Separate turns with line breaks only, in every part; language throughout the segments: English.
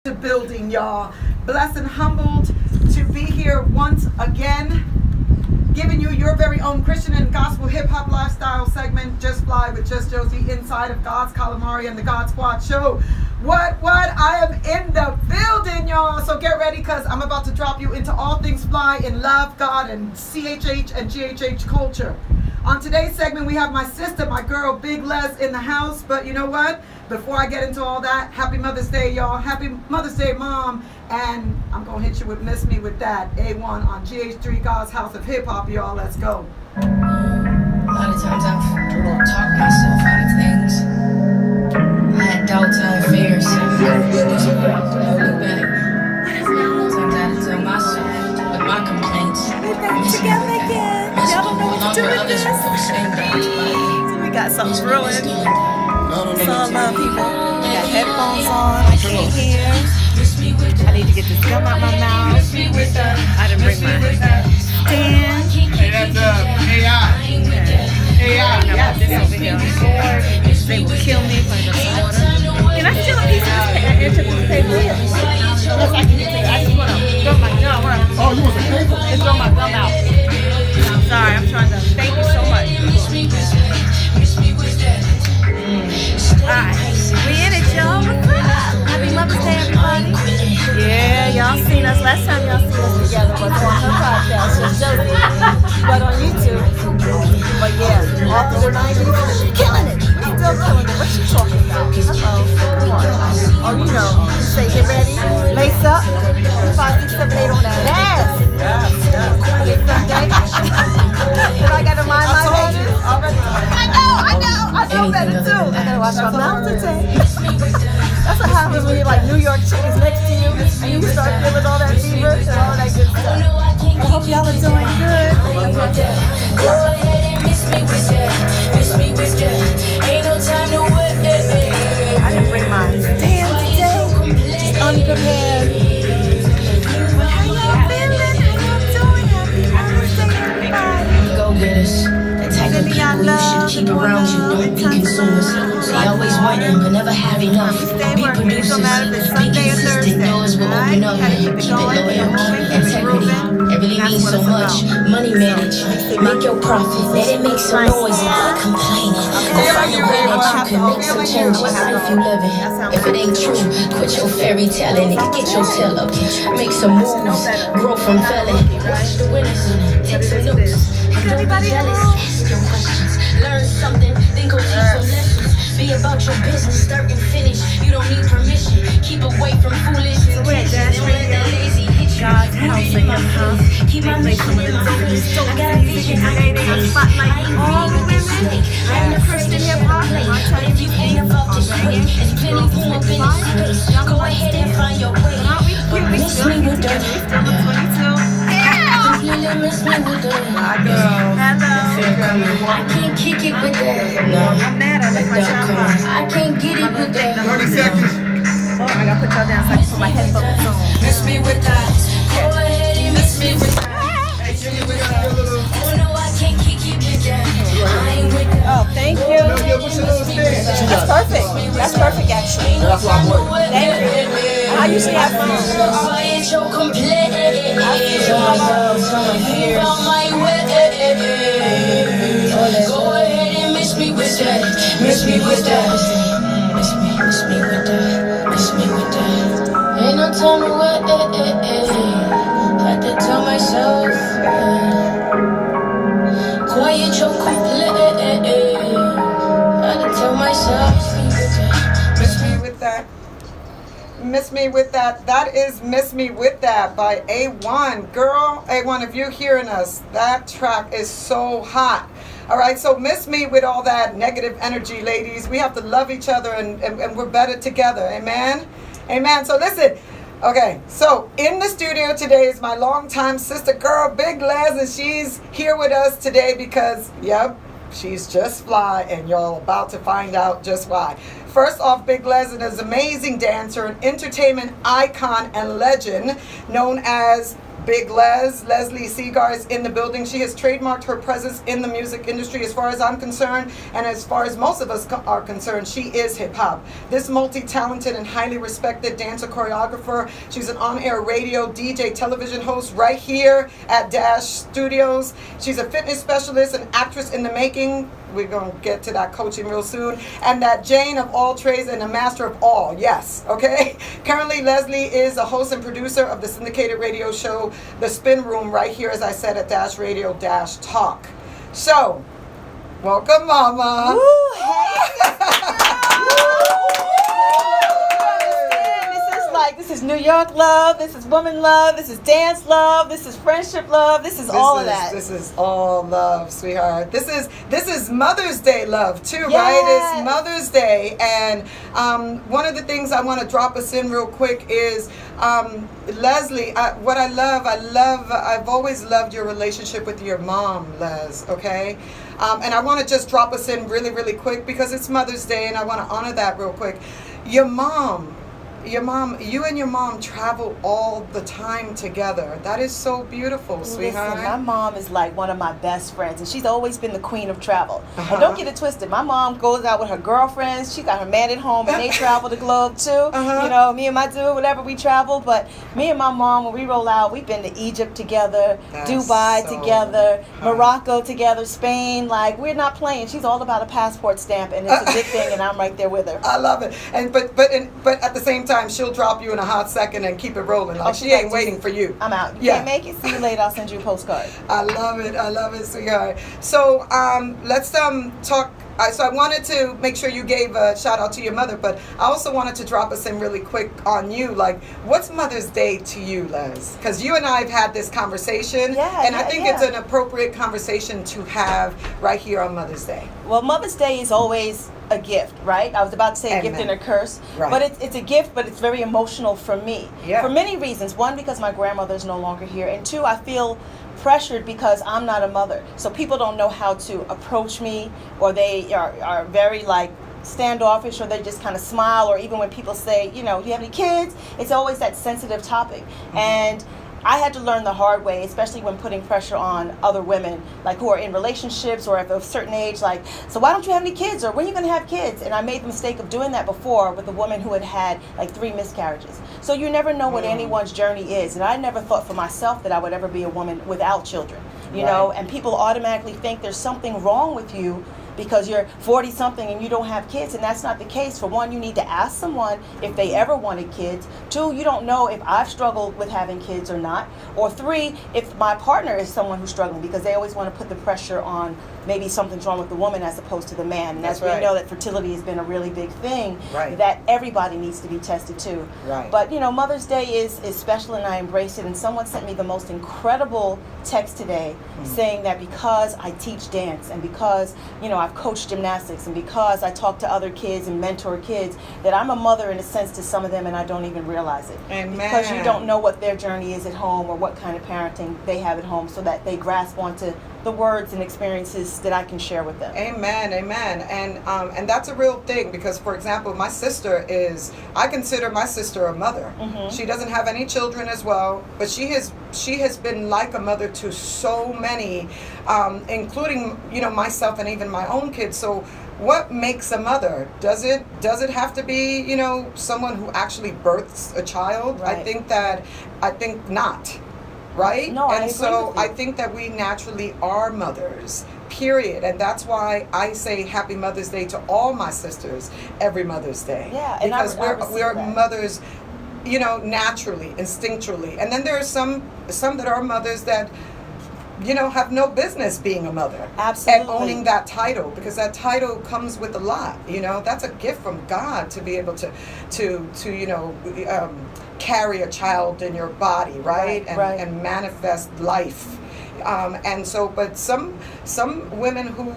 The building, y'all. Blessed and humbled to be here once again, giving you your very own Christian and gospel hip hop lifestyle segment, Just Fly with Just Jossie, inside of God's Calamari and the God Squad show. What? I am in the building, y'all. So get ready, because I'm about to drop you into all things fly in love, God, and CHH and GHH culture. On today's segment, we have my sister, my girl, Big Les, in the house. But you know what? Before I get into all that, happy Mother's Day, y'all. Happy Mother's Day, Mom. And I'm going to hit you with Miss Me With That, A1 on GH3, God's House of Hip Hop, y'all. Let's go.
A lot of times I've talked myself out of things. I had doubts, I had fears. I look back. Sometimes I had to tell myself with my complaints.
We're back together again. Y'all don't know what to do with this. So we got something brewing. It's all love, people. I got headphones on. I can't hear. I need to get this gum out my mouth. I didn't bring my stand.
Hey, that's AI. AI.
I got this over here on the board. They will kill me if I go to water. Can I steal a piece of this paper? Yes, I can get it. I just want to throw my gum out.
Oh, you want some paper?
Just throw my gum out. I'm sorry. I'm trying to thank you so much. Alright, we in it, y'all. What's up? Happy Mother's Day, everybody. Yeah, y'all seen us. Last time y'all seen us together was on her podcast, Just Jossie, but on YouTube. But yeah, all through the 90s, killing it. Still killing it. What you talking about? Uh-oh, come on. Oh, you know, say get ready, lace up, 5, 6, 7, 8 on that ass. Yes. Then I gotta mind my pages. I know better too. I gotta watch my mouth today. That's what happens when you're like New York chick is next to you and you start feeling all that fever and all that good stuff. I hope y'all are doing good.
Go ahead and miss me with that. Ain't no time to wait.
I didn't bring mine. Damn, today, just unprepared. But how y'all feeling? How y'all doing? Happy Mother's Day, everybody.
Go get us. The type of people you should keep around you. Don't be consumers. They always wanting but never have enough. Be producers. Be consistent. Know is what open up. Keep it loyal. Integrity. It really means so much. Money manage. Make your profit. Let it make some noise and quit complaining. Go find a way that you can make some changes. If you live it. If it ain't true, quit your fairy telling it. Get your tail up. Make some moves. Grow from felon. Watch the winners. Take some notes.
Everybody
Ask your questions. Learn something. Then go teach some lessons. Be about your business. Start and finish. You don't need permission. Keep away from foolish.
So we're at GH3 Radio, God's House and Your House.
Keep my mission in my face. I got a vision.
Today they are spotlighting all the women and the Christian hip hop. I'll tell you, you ain't about to swing. It's plenty room up in the space. Go ahead and find your way. Miss me with the miss me with the hello.
I can't kick it with that. No,
I'm mad. I left my job on.
I can't get it with that.
30 seconds.
Oh, I gotta put y'all down so I can put my headphones on.
Miss me with that. Go ahead and miss me with that.
Hey, give me a little.
Oh no, I can't kick it with that. I ain't with that.
Oh, thank you.
Yeah, what's your little stand?
That's perfect. That's perfect, actually.
That's why I'm working.
Thank you. I usually have fun.
Go ahead and miss me with that. Miss me with that. Miss me with that. Miss me with that. Ain't no time to wait. Had to tell myself. Quiet your complaint. Had to tell myself.
Miss Me With That. Miss Me With That. That is Miss Me With That by A1. Girl, A1, if you're hearing us, that track is so hot. All right, so miss me with all that negative energy, ladies. We have to love each other and we're better together. Amen? Amen. So listen. Okay, so in the studio today is my longtime sister girl, Big Les, and she's here with us today because, yep, she's just fly, and y'all about to find out just why. First off, Big Les is an amazing dancer, an entertainment icon and legend known as Big Leslie Segar is in the building. She has trademarked her presence in the music industry as far as I'm concerned, and as far as most of us are concerned, she is hip-hop. This multi-talented and highly respected dancer choreographer, she's an on-air radio, DJ, television host right here at Dash Studios. She's a fitness specialist, an actress in the making. We're going to get to that coaching real soon. And that Jane of all trades and a master of all. Yes, okay? Currently, Leslie is a host and producer of the syndicated radio show, The Spin Room, right here, as I said, at Dash Radio Dash Talk. So, welcome, Mama.
Woo, hey, this is New York love, this is woman love, this is dance love, this is friendship love, this is all of that.
This is all love, sweetheart. This is Mother's Day love too,
Yes.
right? It's Mother's Day, and one of the things I want to drop us in real quick is Leslie. I've always loved your relationship with your mom, Les. Okay. And I want to just drop us in really, really quick because it's Mother's Day, and I want to honor that real quick. You and your mom travel all the time together. That is so beautiful, sweetheart.
Listen, my mom is like one of my best friends, and she's always been the queen of travel. And don't get it twisted. My mom goes out with her girlfriends. She got her man at home, and they travel the globe too. You know, me and my dude, whatever, we travel. But me and my mom, when we roll out, we've been to Egypt together, Dubai together, Morocco together, Spain. Like, we're not playing. She's all about a passport stamp, and it's a big thing, and I'm right there with her.
I love it. And but at the same time, she'll drop you in a hot second and keep it rolling. Like, she ain't waiting for you.
I'm out. You
Yeah.
can't make it. See you later. I'll send you a postcard.
I love it, sweetheart. So let's talk. So I wanted to make sure you gave a shout out to your mother, but I also wanted to drop us in really quick on you. Like, what's Mother's Day to you, Les? Because you and I have had this conversation, and I think it's an appropriate conversation to have right here on Mother's Day.
Well, Mother's Day is always a gift, right? I was about to say a
Amen.
gift and a curse,
Right.
but it's a gift, but it's very emotional for me.
Yeah.
For many reasons. One, because my grandmother is no longer here, and two, I feel pressured because I'm not a mother. So people don't know how to approach me, or they are very like standoffish, or they just kind of smile, or even when people say, you know, do you have any kids? It's always that sensitive topic. And I had to learn the hard way, especially when putting pressure on other women, like who are in relationships or of a certain age, like, so why don't you have any kids, or when are you going to have kids? And I made the mistake of doing that before with a woman who had had like 3 miscarriages. So you never know what anyone's journey is, and I never thought for myself that I would ever be a woman without children, you know, and people automatically think there's something wrong with you because you're 40 something and you don't have kids, and that's not the case. For one, you need to ask someone if they ever wanted kids. 2, you don't know if I've struggled with having kids or not. Or 3, if my partner is someone who's struggling, because they always want to put the pressure on maybe something's wrong with the woman as opposed to the man. And as we know that fertility has been a really big thing, that everybody needs to be tested too. But you know, Mother's Day is special, and I embrace it. And someone sent me the most incredible text today saying that because I teach dance, and because, you know, I've coached gymnastics, and because I talk to other kids and mentor kids, that I'm a mother in a sense to some of them, and I don't even realize it.
Amen.
Because you don't know what their journey is at home, or what kind of parenting they have at home, so that they grasp onto the words and experiences that I can share with them.
Amen, amen. And that's a real thing, because, for example, my sister I consider my sister a mother. She doesn't have any children as well, but she has been like a mother to so many, including, you know, myself and even my own kids. So what makes a mother? Does it have to be, you know, someone who actually births a child? I think not. Right?
No,
and
I agree
so
with you.
I think that we naturally are mothers, period. And that's why I say Happy Mother's Day to all my sisters every Mother's Day.
Yeah, and
because
I
we're
that.
mothers, you know, naturally, instinctually. And then there are some that are mothers that, you know, have no business being a mother.
Absolutely.
And owning that title, because that title comes with a lot. You know, that's a gift from God to be able to you know, carry a child in your body, right? And manifest life. And so, but some women who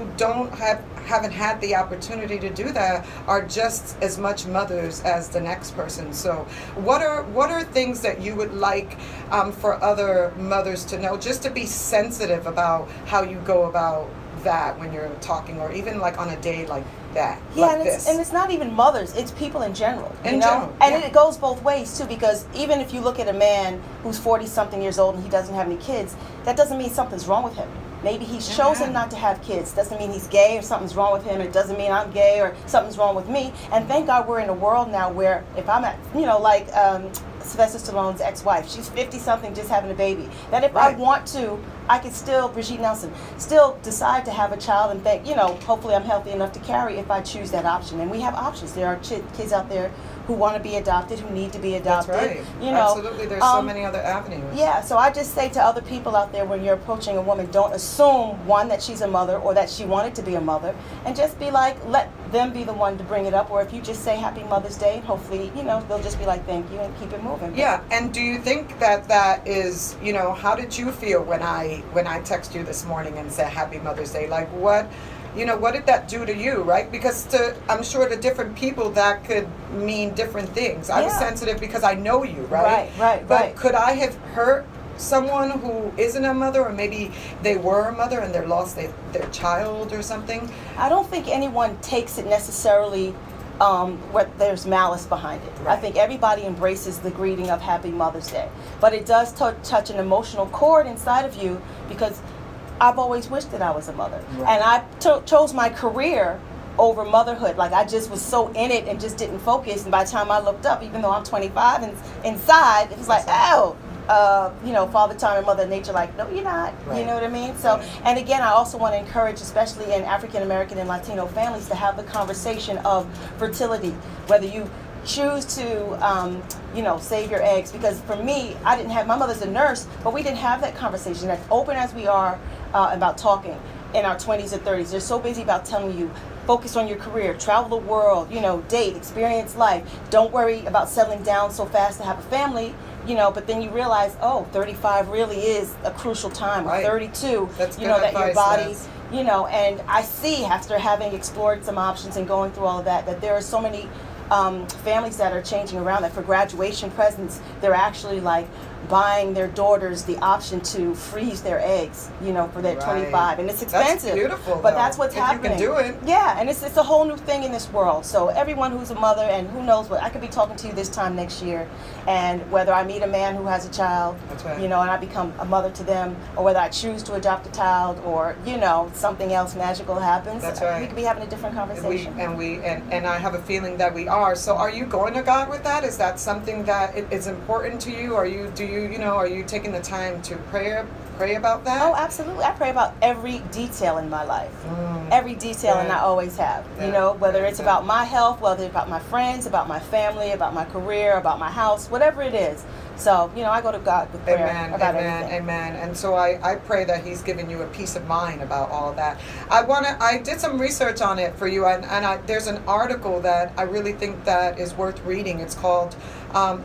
haven't had the opportunity to do that are just as much mothers as the next person. So what are things that you would like for other mothers to know, just to be sensitive about how you go about that when you're talking, or even like on a day like that.
Yeah,
like
and
this.
it's not even mothers, it's people in general.
In
you know?
general,
And
yeah.
it goes both ways too, because even if you look at a man who's 40-something years old and he doesn't have any kids, that doesn't mean something's wrong with him. Maybe he's chosen not to have kids. Doesn't mean he's gay or something's wrong with him. It doesn't mean I'm gay or something's wrong with me. And thank God we're in a world now where if I'm at, like Sylvester Stallone's ex-wife, she's 50-something just having a baby. That if I want to, I can still, Brigitte Nelson, still decide to have a child and think, hopefully I'm healthy enough to carry if I choose that option. And we have options. There are kids out there who want to be adopted, who need to be adopted.
That's right. Absolutely. There's so many other avenues.
Yeah, so I just say to other people out there, when you're approaching a woman, don't assume, one, that she's a mother or that she wanted to be a mother, and just be like, let them be the one to bring it up. Or if you just say Happy Mother's Day, hopefully, they'll just be like, thank you, and keep it moving.
Yeah, and do you think that is, how did you feel when I text you this morning and said Happy Mother's Day? Like, what did that do to you, right? Because I'm sure to different people that could mean different things. I was sensitive because I know you, right? But could I have hurt someone who isn't a mother, or maybe they were a mother and they lost their child or something?
I don't think anyone takes it necessarily where there's malice behind it.
Right.
I think everybody embraces the greeting of Happy Mother's Day. But it does touch an emotional chord inside of you, because I've always wished that I was a mother.
Right.
And I chose my career over motherhood. Like, I just was so in it and just didn't focus. And by the time I looked up, even though I'm 25 and inside, it was like, Father Time and Mother Nature, like, no, you're not.
Right.
You know what I mean? So, and again, I also want to encourage, especially in African American and Latino families, to have the conversation of fertility, whether you choose to, save your eggs. Because for me, my mother's a nurse, but we didn't have that conversation. As open as we are about talking in our 20s and 30s, they're so busy about telling you, focus on your career, travel the world, date, experience life. Don't worry about settling down so fast to have a family, but then you realize, 35 really is a crucial time, or 32,
That's good
that
advice,
your body,
Liz.
And I see, after having explored some options and going through all of that there are so many families that are changing around, that for graduation presents, they're actually like buying their daughters the option to freeze their eggs, for their 25, and it's expensive.
That's beautiful,
but
though,
that's what's
if
happening.
You can do it.
Yeah, and it's a whole new thing in this world. So everyone who's a mother, and who knows what, I could be talking to you this time next year, and whether I meet a man who has a child,
That's right.
and I become a mother to them, or whether I choose to adopt a child, or something else magical happens.
That's right.
We could be having a different conversation.
And I have a feeling that we are. So are you going to God with that? Is that something that is important to you? Are you taking the time to pray about that?
Oh, absolutely. I pray about every detail in my life. Every detail, and I always have. Whether it's about my health, whether it's about my friends, about my family, about my career, about my house, whatever it is. So, I go to God with prayer about everything.
Amen. And so I pray that He's given you a peace of mind about all of that. I did some research on it for you, and there's an article that I really think that is worth reading. It's called,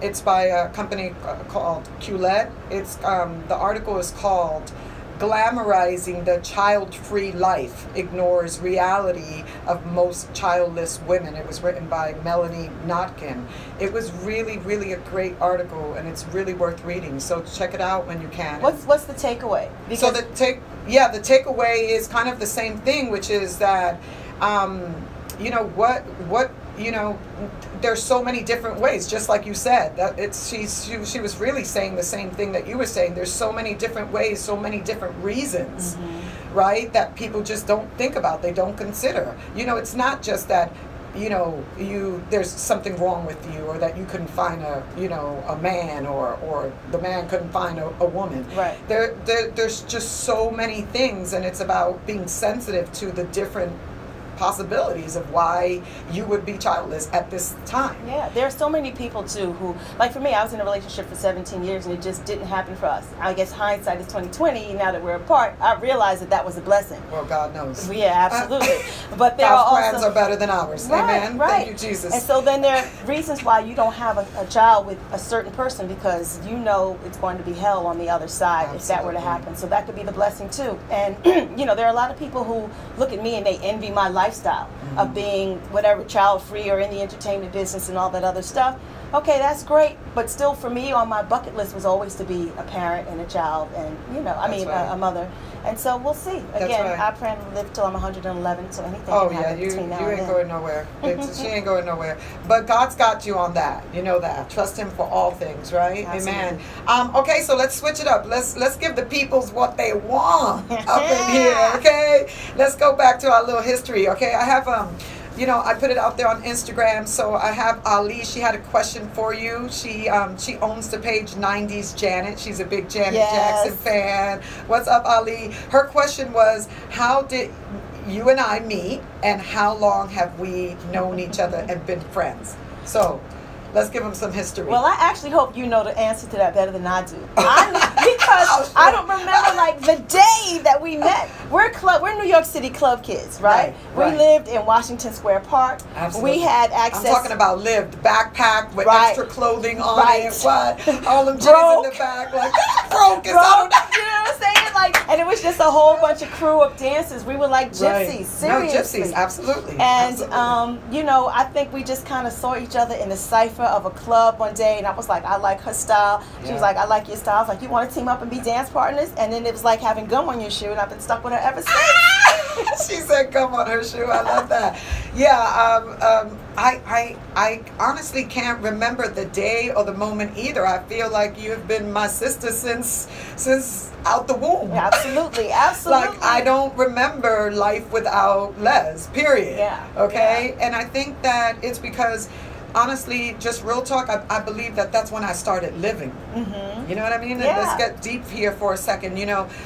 it's by a company called Quillette. It's the article is called Glamorizing the Child-Free Life Ignores Reality of Most Childless Women. It was written by Melanie Notkin. It was really, really a great article, and it's really worth reading. So check it out when you can.
What's the takeaway?
So the takeaway is kind of the same thing, which is that there's so many different ways, just like you said. That she was really saying the same thing that you were saying. There's so many different ways, so many different reasons, right? That people just don't think about. They don't consider. It's not just that there's something wrong with you, or that you couldn't find a man, or the man couldn't find a woman.
Right.
There's just so many things, and it's about being sensitive to the different possibilities of why you would be childless at this time.
Yeah, there are so many people too who, like for me, I was in a relationship for 17 years and it just didn't happen for us. I guess hindsight is 20/20. Now that we're apart, I realized that was a blessing.
Well, God knows.
Yeah, absolutely. But there
God's
are
plans
also
are better than ours.
Right,
Amen.
right.
Thank you, Jesus.
And so then there are reasons why you don't have a child with a certain person, because it's going to be hell on the other side. Absolutely. If that were to happen. So that could be the blessing too. And there are a lot of people who look at me and they envy my lifestyle of being whatever, child free or in the entertainment business and all that other stuff. okay, that's great, but still for me on my bucket list was always to be a parent and a child and, a mother. And so we'll see. Again, I plan to live till I'm 111, so anything can happen between now and then.
You ain't going nowhere. She ain't going nowhere. But God's got you on that. You know that. Trust Him for all things, right?
Absolutely.
Amen. Okay, so let's switch it up. Let's give the peoples what they want up in here, okay? Let's go back to our little history, okay? I have I put it out there on Instagram. So I have Ali. She had a question for you. She owns the page 90s Janet. She's a big Janet Jackson fan. What's up, Ali? Her question was, how did you and I meet, and how long have we known each other and been friends? So let's give them some history.
Well, I actually hope you know the answer to that better than I do. Because I don't remember like the day that we met. We're New York City club kids, right? We lived in Washington Square Park.
Absolutely.
We had access.
I'm talking about lived, backpacked with extra clothing on it. What? All them
Broke.
in the back, like broke.
You know what I'm saying? Like, and it was just a whole bunch of crew of dancers. We were like gypsies, seriously.
No, gypsies, absolutely.
And I think we just kind of saw each other in the cipher of a club one day, and I was like, I like her style. She was like, I like your style. I was like, you want to team up and be dance partners? And then it was like having gum on your shoe, and I've been stuck with her ever since.
She said gum on her shoe. I love that. Yeah, I honestly can't remember the day or the moment either. I feel like you have been my sister since out the womb.
Yeah, absolutely.
Like, I don't remember life without Les, period.
Yeah.
Okay? Yeah. And I think that it's because, honestly, just real talk, I believe that that's when I started living. Mm-hmm. You know what I mean?
Yeah.
And let's get deep here for a second.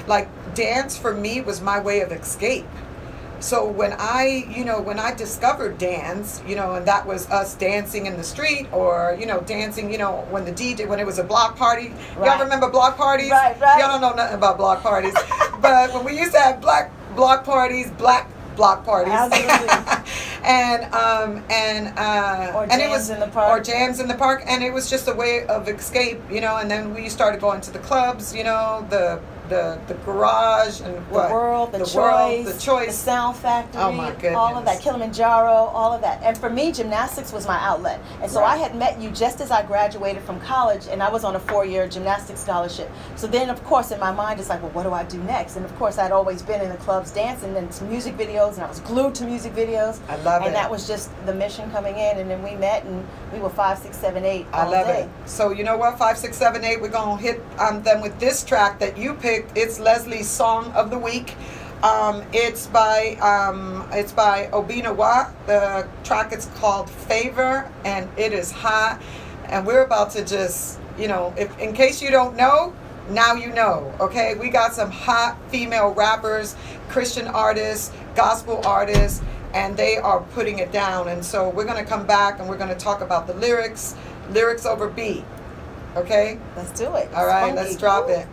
Like, dance for me was my way of escape. So when I discovered dance, and that was us dancing in the street, or, dancing, when it was a block party.
Right.
Y'all remember block parties?
Right.
Y'all don't know nothing about block parties. But when we used to have black block parties.
Absolutely.
Or jams in the park, and it was just a way of escape, and then we started going to the clubs, the garage and
the world, the choice, the Sound Factory,
oh my goodness,
all of that, Kilimanjaro, all of that. And for me, gymnastics was my outlet. And so I had met you just as I graduated from college, and I was on a 4-year gymnastics scholarship. So then, of course, in my mind, it's like, well, what do I do next? And of course, I'd always been in the clubs dancing and some music videos, and I was glued to music videos.
I love it.
And that was just the mission coming in, and then we met, and we were 5, 6, 7, 8 all day. I love it.
So you know what, 5, 6, 7, 8, we're gonna hit them with this track that you picked. It's Leslie's Song of the Week. It's by Obinawa. The track is called Favor, and it is hot. And we're about to just, if in case you don't know, now you know. Okay, we got some hot female rappers, Christian artists, gospel artists, and they are putting it down. And so we're gonna come back and we're gonna talk about the lyrics over beat. Okay,
let's do it.
All right, let's drop it.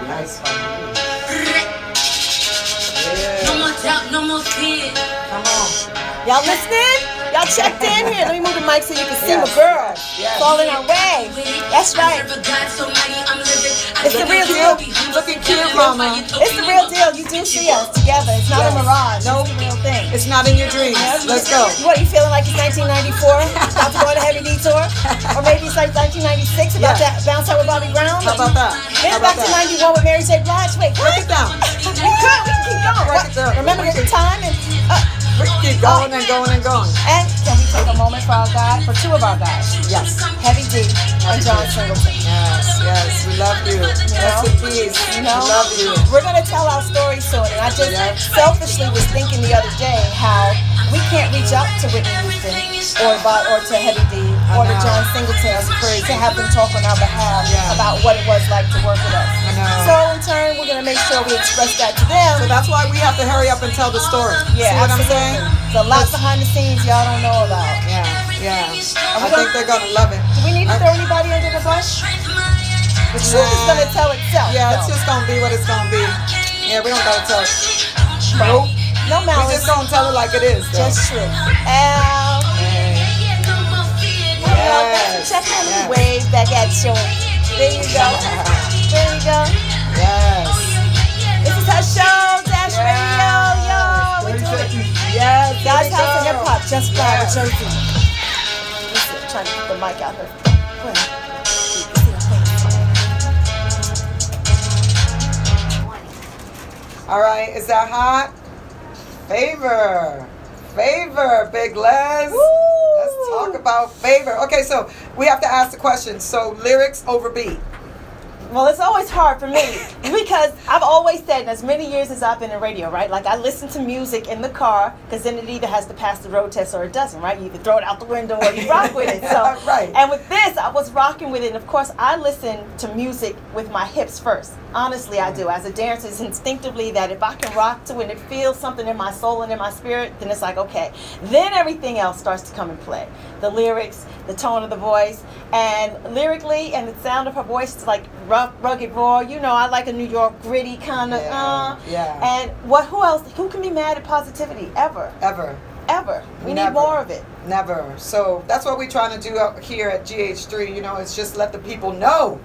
Nice.
No more doubt, no more fear.
Come on.
Y'all listening? Y'all checked in here. Let me move the mic so you can see my girl.
Yes.
Falling our way. That's right. It's the real deal.
Looking cute, mama.
It's the real deal. You do see us together. It's not a mirage.
No,
it's the real thing.
It's not in your dreams. Let's go.
What, you feeling like it's 1994? About to go on a heavy detour? Or maybe it's like 1996 about that bounce out with Bobby Brown?
How about that?
Maybe back to 91 with Mary J. Blige. Wait,
break it down.
We can keep going.
Break it down.
Remember the time and
we keep going and going and going.
And can we take a moment for two of our guys?
Yes.
Heavy D and John Singleton.
Yes, we love you. Rest in peace. We love you.
We're going to tell our story soon. And I just selfishly was thinking the other day how we can't reach out to Whitney Houston or to Heavy D or to John Singleton to have them talk on our behalf about what it was like to work with us.
I know.
So in turn, we're going to make sure we express that to them.
So that's why we have to hurry up and tell the story.
Yeah,
see what I'm saying?
There's a lot behind the scenes y'all don't know about.
Yeah. I think they're going to love it.
Do we need to throw anybody under the bus? The truth is going to tell itself.
Yeah, it's just going to be what it's going to be. Yeah, we don't got to tell it.
Nope. No malice.
We just going to tell it like it is, though.
Just true. Check out the wave back at you. There you go. There you go.
Yes.
This is her show, Dash Radio, y'all. We're doing it.
Yes.
God's House of
here we
Hip
go.
Hop, Just Fly with
Yeah.
Josie. Listen, I'm trying to get the mic out here. Go ahead.
All right, is that hot? Favor, Big Les.
Woo!
Let's talk about Favor. Okay, so we have to ask the question. So lyrics over beat.
Well, it's always hard for me because I've always said, in as many years as I've been in radio, right? Like I listen to music in the car because then it either has to pass the road test or it doesn't, right? You either throw it out the window or you rock with it. So,
Right.
And with this, I was rocking with it. And of course, I listen to music with my hips first. Honestly, I do. As a dancer, it's instinctively that if I can rock to it and it feels something in my soul and in my spirit, then it's like, okay. Then everything else starts to come and play. The lyrics, the tone of the voice, and lyrically, and the sound of her voice is like rough, rugged, raw. You know, I like a New York gritty kind of.
Yeah.
And who else? Who can be mad at positivity ever? Ever. We
Never.
need more of it.
Never. So that's what we're trying to do out here at GH3. You know, it's just let the people know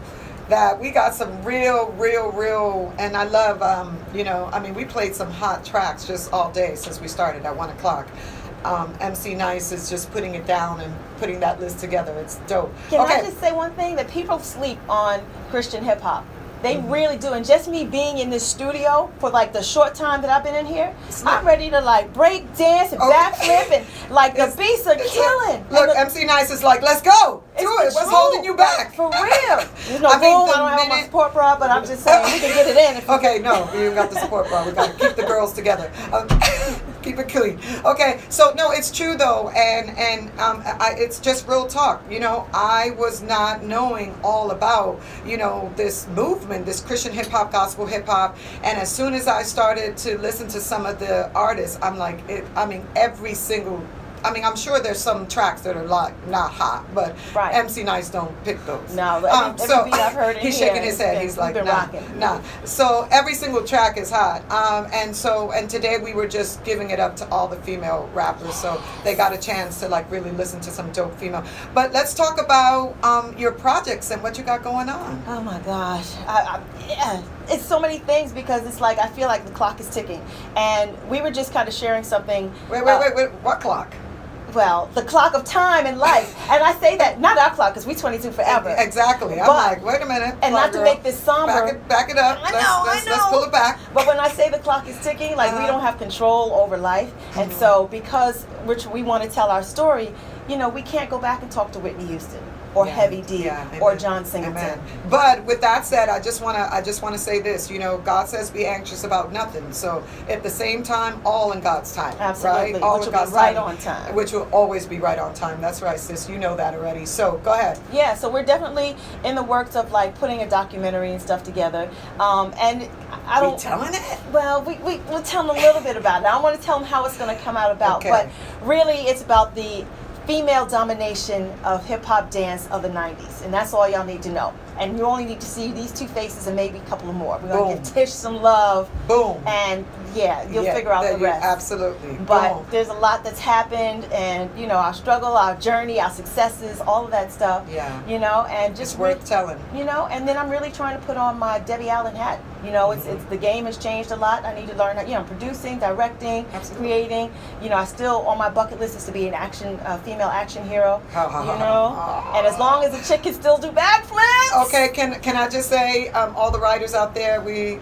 that we got some real, and I love, you know, I mean, we played some hot tracks just all day since we started at 1 o'clock. MC Nice is just putting it down and putting that list together. It's dope.
Can
Okay.
I just say one thing? That people sleep on Christian hip hop. They really do. And just me being in this studio for like the short time that I've been in here, I'm ready to like break dance and backflip and like the beats are killing.
Look,
And
MC Nice is like, let's go. Do it.
it's the
What's holding you back?
For real. There's no
I mean,
room.
the
I don't have my
minute-
support bra, but I'm just saying we can get it in. If
Okay, no, we ain't got the support bra. We got to keep the girls together. Keep it clean. Okay, so no, it's true though, and it's just real talk. You know, I was not knowing all about, you know, this movement, this Christian hip hop, gospel hip hop, and as soon as I started to listen to some of the artists, I'm like, every single. I mean, I'm sure there's some tracks that are like not hot, but
Right.
MC Nice don't pick those.
No, every beat I've heard in
he's
here
shaking his head.
has
He's
been-
like,
been
nah,
rocking.
nah. So every single track is hot. And today we were just giving it up to all the female rappers, so they got a chance to like really listen to some dope female. But let's talk about your projects and what you got going on.
Oh my gosh. Yeah. It's so many things because it's like I feel like the clock is ticking. And we were just kind of sharing something.
Wait. What clock?
Well, the clock of time in life. And I say that, not our clock, because we 22 forever.
Exactly. I'm
But-
like, wait a minute.
And not to
girl.
make this somber.
Back it up.
I know.
Let's pull it back.
But when I say the clock is ticking, like we don't have control over life. And so because we want to tell our story, you know, we can't go back and talk to Whitney Houston or Heavy D or
amen.
John Singleton.
Amen. But with that said, I just wanna say this. You know, God says be anxious about nothing. So at the same time, all in God's time.
Absolutely.
Right? All
Which
in
will be
God's
right on time.
Which will always be right on time. That's right, sis. You know that already. So go ahead.
Yeah, so we're definitely in the works of like putting a documentary and stuff together. And I don't.
We telling it?
Well, we'll tell them a little bit about it. I don't want to tell them how it's going to come out about,
Okay.
but really it's about the female domination of hip-hop dance of the 90s. And that's all y'all need to know. And you only need to see these two faces and maybe a couple of more. We're going to give Tish some love.
Boom.
And you'll figure out the rest.
Absolutely.
But
Boom.
there's a lot that's happened, and you know, our struggle, our journey, our successes, all of that stuff.
Yeah.
You know, and just
It's worth telling.
You know, and then I'm really trying to put on my Debbie Allen hat. You know, it's the game has changed a lot. I need to learn. You know, producing, directing,
Absolutely.
creating. You know, I still on my bucket list is to be an female action hero. You know, and as long as a chick can still do backflips.
Okay, can I just say, all the writers out there, we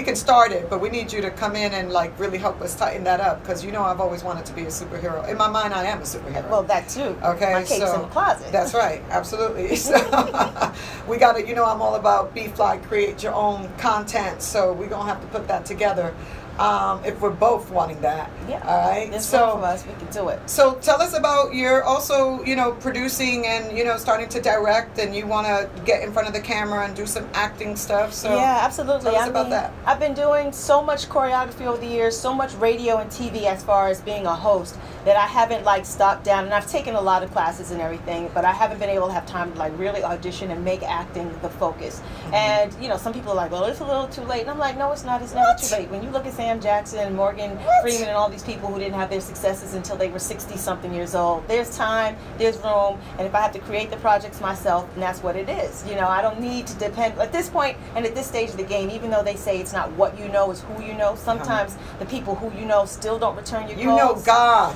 can start it, but we need you to come in and like really help us tighten that up, because you know I've always wanted to be a superhero. In my mind, I am a superhero.
Well, that too.
Okay,
My cape's in the closet.
That's right, absolutely. So we gotta, you know, I'm all about be fly, create your own content. So we're gonna have to put that together. If we're both wanting that.
Yeah.
All right.
There's
So
room for us. We can do it.
So tell us about you're also, you know, producing and, you know, starting to direct, and you want to get in front of the camera and do some acting stuff. So
yeah, absolutely.
Tell us about that.
I've been doing so much choreography over the years, so much radio and TV as far as being a host, that I haven't like stopped down, and I've taken a lot of classes and everything, but I haven't been able to have time to like really audition and make acting the focus. And you know, some people are like, well, it's a little too late, and I'm like, no, it's not. It's never too late. When you look at Sam Jackson and Morgan Freeman and all these people who didn't have their successes until they were 60-something years old. There's time, there's room, and if I have to create the projects myself, then that's what it is. You know, I don't need to depend, at this point and at this stage of the game, even though they say it's not what you know, it's who you know, sometimes the people who you know still don't return your calls.
You know God.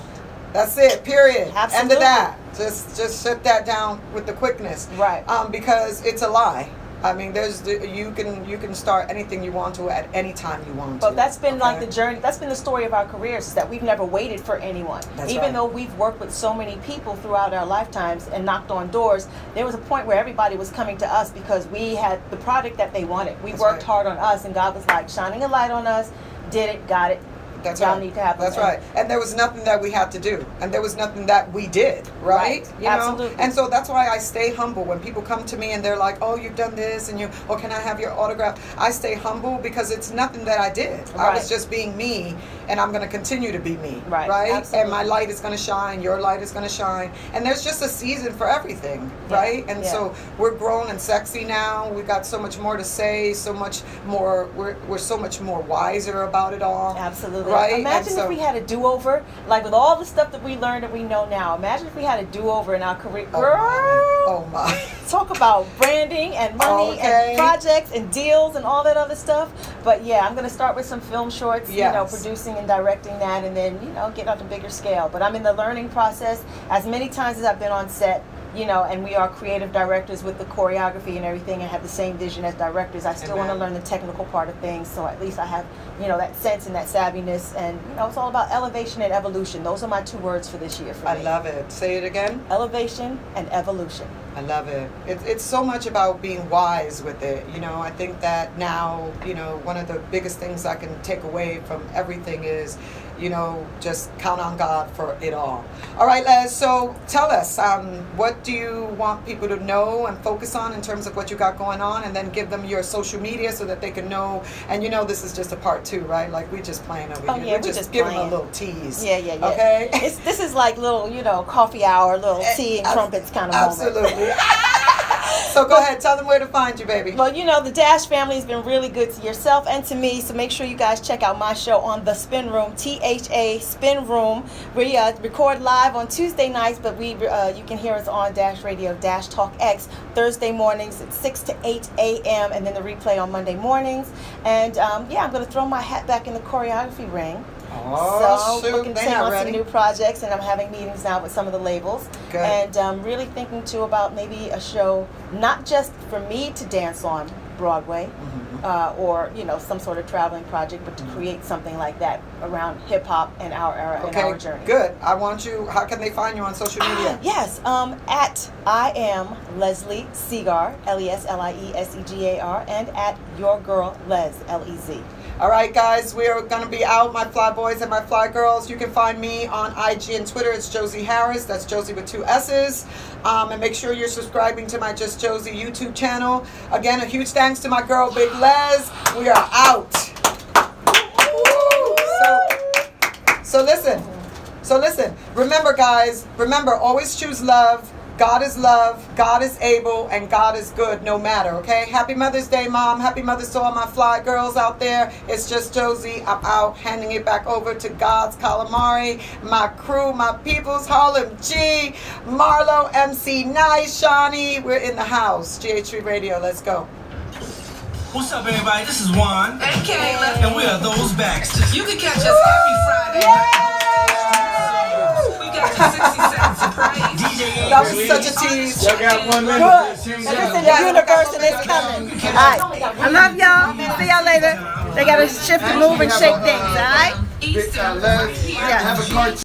That's it, period.
Absolutely.
End of that. Just shut that down with the quickness.
Right.
Because it's a lie. I mean, you can start anything you want to at any time you want to.
But that's been like the journey. That's been the story of our careers, is that we've never waited for anyone.
That's
Even
right.
though we've worked with so many people throughout our lifetimes and knocked on doors, there was a point where everybody was coming to us because we had the product that they wanted. We worked hard on us, and God was like shining a light on us. Did it, got it.
That's
Y'all
right.
need to have
That's
them.
right. And there was nothing that we had to do. And there was nothing that we did, right? You know?
Absolutely.
And so that's why I stay humble. When people come to me and they're like, oh, you've done this, and or can I have your autograph? I stay humble because it's nothing that I did. I was just being me, and I'm going to continue to be me.
Right.
Absolutely. And my light is going to shine. Your light is going to shine. And there's just a season for everything, right? And so we're grown and sexy now. We got so much more to say, so much more. We're so much more wiser about it all.
Absolutely.
Right?
Imagine if we had a do-over, like with all the stuff that we learned that we know now. Imagine if we had a do-over in our career.
Oh my.
Talk about branding and money and projects and deals and all that other stuff. But yeah, I'm going to start with some film shorts, you know, producing and directing that, and then, you know, get on a bigger scale. But I'm in the learning process. As many times as I've been on set, you know, and we are creative directors with the choreography and everything and have the same vision as directors, I still want to learn the technical part of things, so at least I have, you know, that sense and that savviness, and, you know, it's all about elevation and evolution. Those are my 2 words for this year for me.
I love it. Say it again.
Elevation and evolution.
I love it. It's so much about being wise with it. You know, I think that now, you know, one of the biggest things I can take away from everything is, you know, just count on God for it all. All right, Les, so tell us, what do you want people to know and focus on in terms of what you got going on, and then give them your social media so that they can know. And you know, this is just a part 2, right? Like, we just playing over here.
Yeah,
we're just giving them a little tease.
Yeah.
Okay?
This is like little, you know, coffee hour, little tea and trumpets kind of moment.
Absolutely. So go ahead, tell them where to find you, baby.
Well, you know, the Dash family has been really good to yourself and to me, so make sure you guys check out my show on The Spin Room, THA Spin Room. We record live on Tuesday nights, but you can hear us on Dash Radio, Dash Talk X, Thursday mornings at 6 to 8 a.m., and then the replay on Monday mornings. And I'm going to throw my hat back in the choreography ring.
Oh,
so looking to take on some new projects, and I'm having meetings now with some of the labels.
Good.
And really thinking too about maybe a show not just for me to dance on Broadway, or, you know, some sort of traveling project, but to create something like that around hip hop and our era and our journey.
Good. I want you. How can they find you on social media?
Yes, at I am Leslie Segar, LESLIESEGAR, and at Your Girl Les, LEZ.
All right, guys, we are going to be out, my fly boys and my fly girls. You can find me on IG and Twitter. It's Josie Harris. That's Josie with 2 S's. And make sure you're subscribing to my Just Josie YouTube channel. Again, a huge thanks to my girl, Big Les. We are out. So listen. Remember, guys, always choose love. God is love, God is able, and God is good no matter, okay? Happy Mother's Day, Mom. Happy Mother's to all my fly girls out there. It's Just Josie. I'm out, handing it back over to God's Calamari, my crew, my peoples, Harlem G, Marlo, MC Nice, Shawnee. We're in the house. GH3 Radio, let's go.
What's up, everybody? This is Juan.
And Kayla.
And we are Those Baxters.
You can catch us every Friday night. We got your 60-second surprise.
That was such a tease.
Y'all got 1 minute.
Good. It's in the universe and it's coming. All right. I love y'all. See y'all later. They got to shift and move and shake things, all right?
Eastern.
Let's have a cartoon.